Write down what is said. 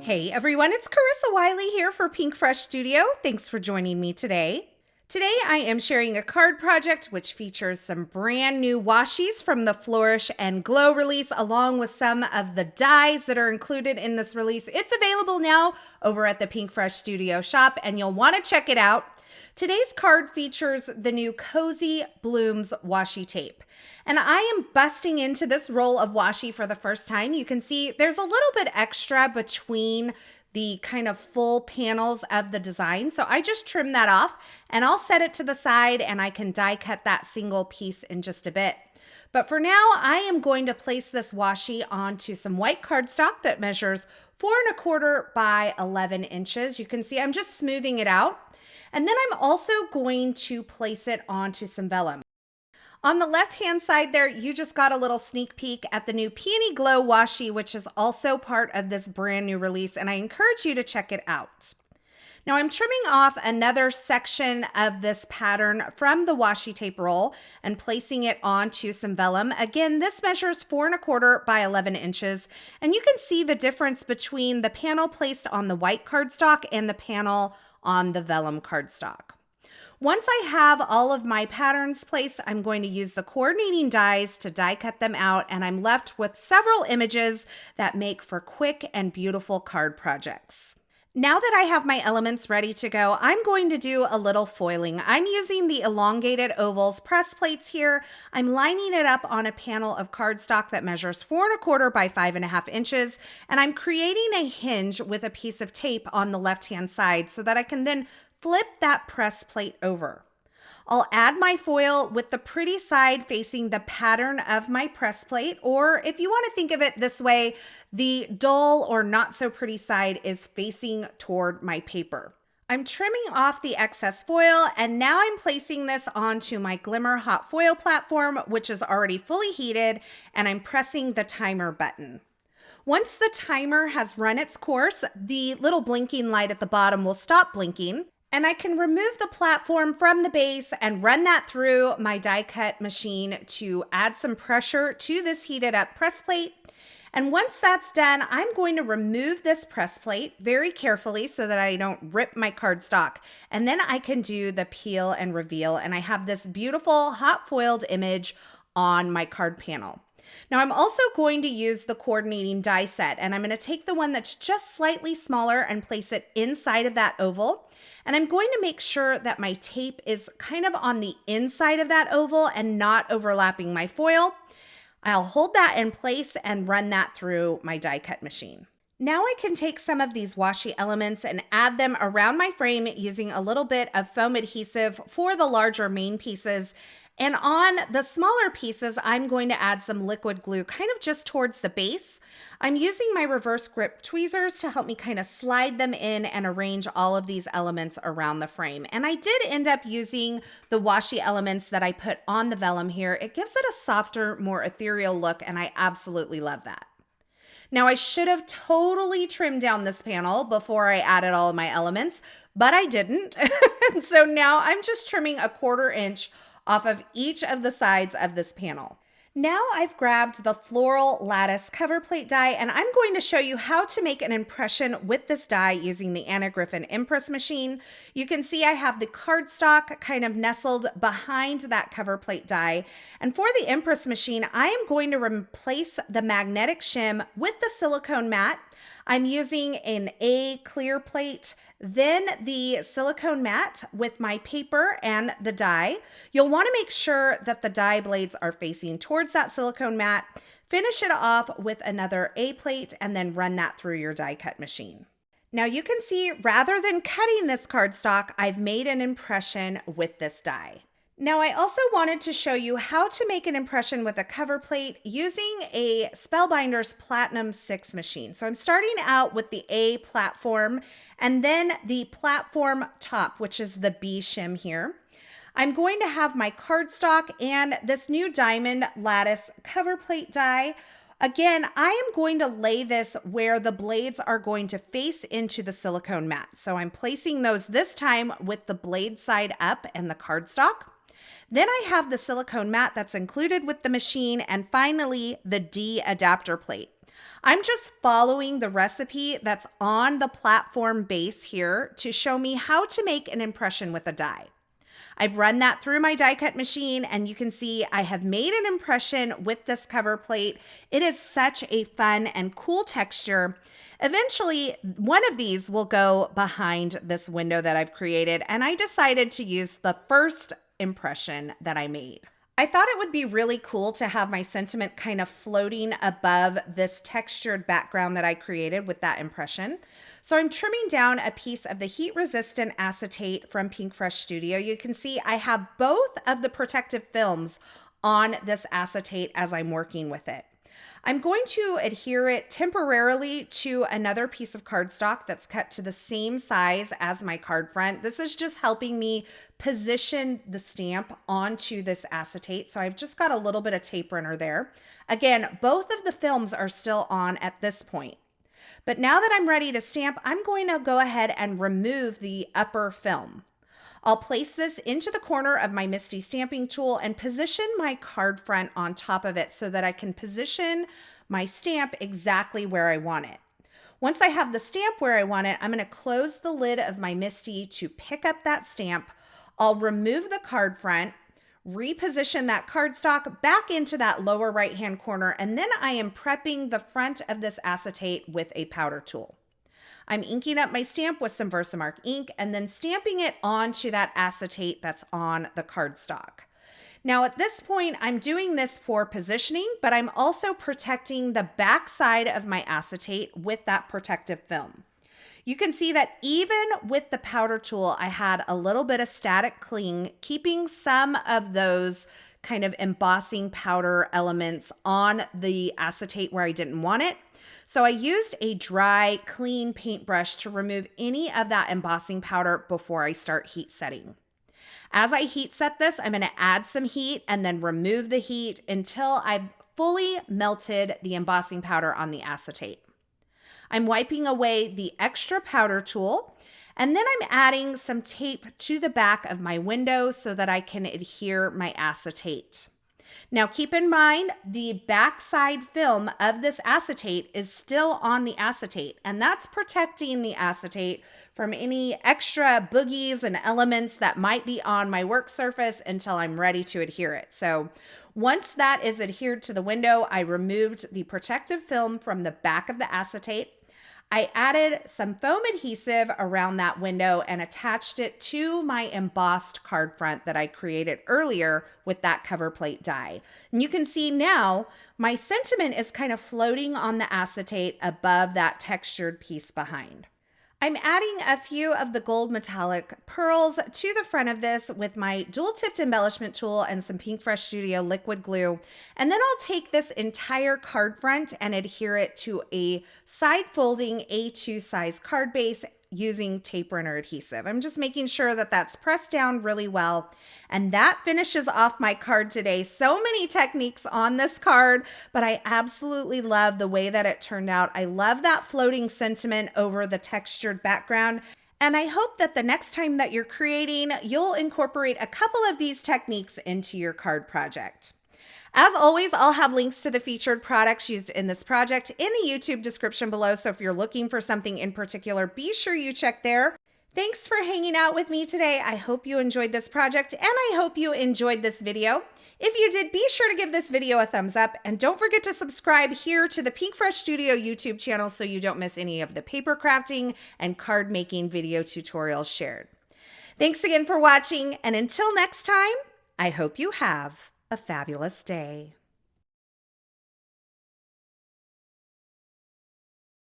Hey everyone, it's Carissa Wiley here for Pinkfresh Studio. Thanks for joining me today. Today I am sharing a card project which features some brand new washies from the Flourish and Glow release along with some of the dyes that are included in this release. It's available now over at the Pinkfresh Studio shop and you'll want to check it out. Today's card features the new Cozy Blooms washi tape. And I am busting into this roll of washi for the first time. You can see there's a little bit extra between the kind of full panels of the design. So I just trimmed that off and I'll set it to the side and I can die cut that single piece in just a bit. But for now, I am going to place this washi onto some white cardstock that measures 4¼ by 11 inches. You can see I'm just smoothing it out. And then I'm also going to place it onto some vellum. On the left-hand side there, you just got a little sneak peek at the new Peony Glow washi, which is also part of this brand new release, and I encourage you to check it out. Now I'm trimming off another section of this pattern from the washi tape roll and placing it onto some vellum. Again, this measures 4¼ by 11 inches, and you can see the difference between the panel placed on the white cardstock and the panel on the vellum cardstock. Once I have all of my patterns placed, I'm going to use the coordinating dies to die cut them out, and I'm left with several images that make for quick and beautiful card projects. Now that I have my elements ready to go, I'm going to do a little foiling. I'm using the Elongated Ovals press plates here. I'm lining it up on a panel of cardstock that measures 4¼ by 5½ inches, and I'm creating a hinge with a piece of tape on the left-hand side so that I can then flip that press plate over. I'll add my foil with the pretty side facing the pattern of my press plate, or if you want to think of it this way, the dull or not so pretty side is facing toward my paper. I'm trimming off the excess foil, and now I'm placing this onto my Glimmer hot foil platform, which is already fully heated, and I'm pressing the timer button. Once the timer has run its course, the little blinking light at the bottom will stop blinking, and I can remove the platform from the base and run that through my die cut machine to add some pressure to this heated up press plate. And once that's done, I'm going to remove this press plate very carefully so that I don't rip my cardstock. And then I can do the peel and reveal, and I have this beautiful hot foiled image on my card panel. Now I'm also going to use the coordinating die set, and I'm going to take the one that's just slightly smaller and place it inside of that oval. And I'm going to make sure that my tape is kind of on the inside of that oval and not overlapping my foil. I'll hold that in place and run that through my die cut machine. Now I can take some of these washi elements and add them around my frame using a little bit of foam adhesive for the larger main pieces. And on the smaller pieces, I'm going to add some liquid glue kind of just towards the base. I'm using my reverse grip tweezers to help me kind of slide them in and arrange all of these elements around the frame. And I did end up using the washi elements that I put on the vellum here. It gives it a softer, more ethereal look, and I absolutely love that. Now I should have totally trimmed down this panel before I added all of my elements, but I didn't. So now I'm just trimming 1/4 inch off of each of the sides of this panel. Now I've grabbed the Floral Lattice Coverplate die, and I'm going to show you how to make an impression with this die using the Anna Griffin Empress machine. You can see I have the cardstock kind of nestled behind that coverplate die. And for the Empress machine, I am going to replace the magnetic shim with the silicone mat. I'm using an A clear plate, then the silicone mat with my paper and the die. You'll want to make sure that the die blades are facing towards that silicone mat. Finish it off with another A plate and then run that through your die cut machine. Now you can see rather than cutting this cardstock, I've made an impression with this die. Now I also wanted to show you how to make an impression with a cover plate using a Spellbinders Platinum 6 machine. So I'm starting out with the A platform and then the platform top, which is the B shim here. I'm going to have my cardstock and this new diamond lattice cover plate die. Again, I am going to lay this where the blades are going to face into the silicone mat. So I'm placing those this time with the blade side up and the cardstock. Then I have the silicone mat that's included with the machine, and finally the D adapter plate. I'm just following the recipe that's on the platform base here to show me how to make an impression with a die. I've run that through my die cut machine, and you can see I have made an impression with this cover plate. It is such a fun and cool texture. Eventually, one of these will go behind this window that I've created, and I decided to use the first impression that I made. I thought it would be really cool to have my sentiment kind of floating above this textured background that I created with that impression. So I'm trimming down a piece of the heat-resistant acetate from Pinkfresh Studio. You can see I have both of the protective films on this acetate as I'm working with it. I'm going to adhere it temporarily to another piece of cardstock that's cut to the same size as my card front. This is just helping me position the stamp onto this acetate. So I've just got a little bit of tape runner there. Again, both of the films are still on at this point. But now that I'm ready to stamp, I'm going to go ahead and remove the upper film. I'll place this into the corner of my MISTI stamping tool and position my card front on top of it so that I can position my stamp exactly where I want it. Once I have the stamp where I want it, I'm going to close the lid of my MISTI to pick up that stamp. I'll remove the card front, reposition that cardstock back into that lower right-hand corner, and then I am prepping the front of this acetate with a powder tool. I'm inking up my stamp with some Versamark ink and then stamping it onto that acetate that's on the cardstock. Now at this point, I'm doing this for positioning, but I'm also protecting the back side of my acetate with that protective film. You can see that even with the powder tool, I had a little bit of static cling, keeping some of those kind of embossing powder elements on the acetate where I didn't want it. So I used a dry, clean paintbrush to remove any of that embossing powder before I start heat setting. As I heat set this, I'm going to add some heat and then remove the heat until I've fully melted the embossing powder on the acetate. I'm wiping away the extra powder tool, and then I'm adding some tape to the back of my window so that I can adhere my acetate. Now keep in mind, the backside film of this acetate is still on the acetate, and that's protecting the acetate from any extra boogies and elements that might be on my work surface until I'm ready to adhere it. So once that is adhered to the window, I removed the protective film from the back of the acetate. I added some foam adhesive around that window and attached it to my embossed card front that I created earlier with that cover plate die. And you can see now my sentiment is kind of floating on the acetate above that textured piece behind. I'm adding a few of the gold metallic pearls to the front of this with my dual-tipped embellishment tool and some Pinkfresh Studio liquid glue. And then I'll take this entire card front and adhere it to a side-folding A2 size card base using tape runner adhesive. I'm just making sure that that's pressed down really well. And that finishes off my card today. So many techniques on this card, but I absolutely love the way that it turned out. I love that floating sentiment over the textured background. And I hope that the next time that you're creating, you'll incorporate a couple of these techniques into your card project. As always, I'll have links to the featured products used in this project in the YouTube description below, so if you're looking for something in particular, be sure you check there. Thanks for hanging out with me today. I hope you enjoyed this project, and I hope you enjoyed this video. If you did, be sure to give this video a thumbs up, and don't forget to subscribe here to the Pinkfresh Studio YouTube channel so you don't miss any of the paper crafting and card making video tutorials shared. Thanks again for watching, and until next time, I hope you have a fabulous day.